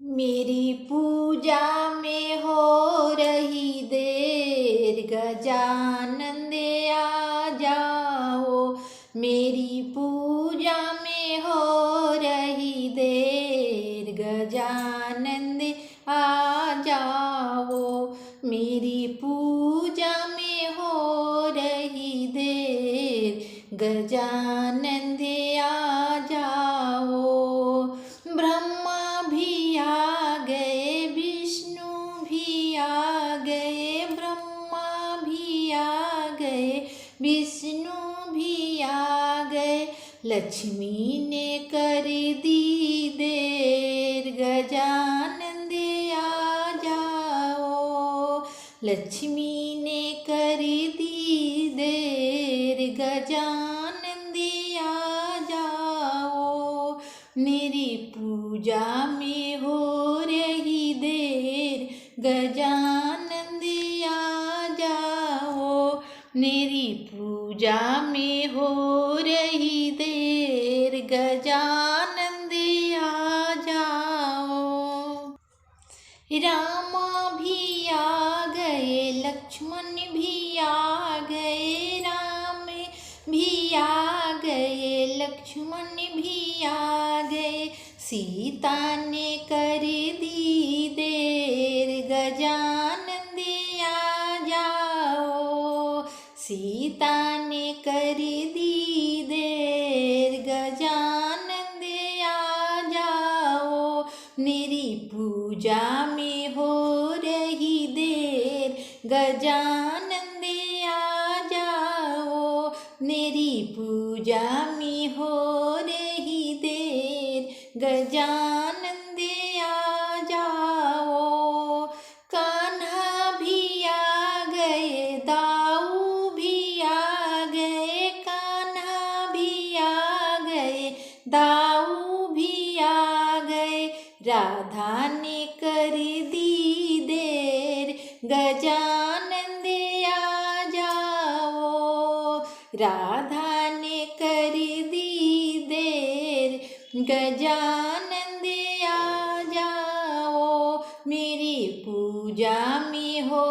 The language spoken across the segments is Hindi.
मेरी पूजा में हो रही देर, गजानन दे आ जाओ। मेरी पूजा में हो रही देर, गजानन दे आ जाओ। मेरी पूजा में हो रही देर, गजानन दे आ जाओ। ब्रह्मा भी आ गए, विष्णु भी आ गए, ब्रह्मा भी आ गए, विष्णु भी आ गए। लक्ष्मी ने कर दी देर, गजानन दे आ जाओ। लक्ष्मी ने कर दी देर, गजानन दे आ जाओ। मेरी पूजा में हो रही देर, गजानन दे आ जाओ। मेरी पूजा में हो रही देर, गजानन दे आ जाओ। रामा भी आ गए, लक्ष्मण भी आ गए, राम भी आ गए, लक्ष्मण भी आ गए। सीता ने कर दी देर, गजानन दे आ जाओ। सीता ने कर दी देर, गजानन दे आ जाओ। मेरी पूजा में हो रही देर, गजानन दे आ जाओ। मेरी पूजा में हो रही देर, गजानन दे आ जाओ। कान्हा भी आ गए, दाऊ भी आ गए, कान्हा भी आ गए, दाऊ भी आ गए। राधा ने कर दी देर, गजानन दे आ जाओ। राधा ने कर दी देर, गजानन दे आ जाओ। मेरी पूजा में हो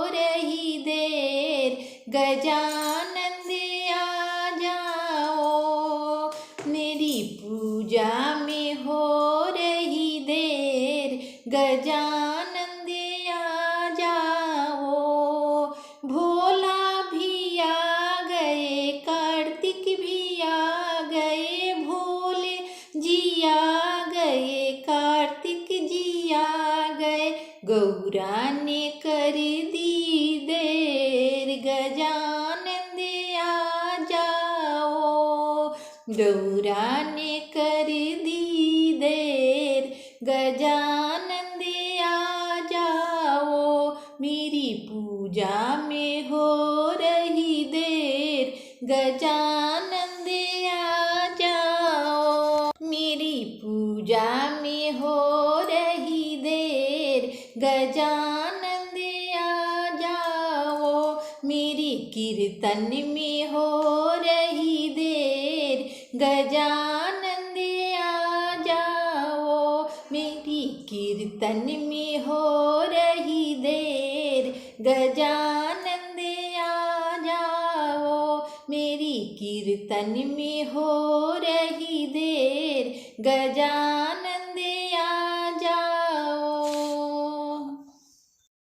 रही देर, गजानन दे आ जाओ। मेरी पूजा में हो रही देर, गजानन दे आ जाओ। भोला भी आ गए, कार्तिक भी आ गए, भोले जी आ गए, कार्तिक जी आ गए। गौरा ने कर दी देर, गजानन दे आ जाओ। गौरा ने कर दी देर, गजानन दे आ जाओ। मेरी पूजा में हो रही देर, गजानन दे आ जाओ। मेरी पूजा में हो रही देर, गजानन दे आ जाओ। मेरी कीर्तन में हो रही देर, गजानन दे आ जाओ। मेरी कीर्तन में हो रही देर, गजानन दे आ जाओ। मेरी कीर्तन में हो रही देर, गजानन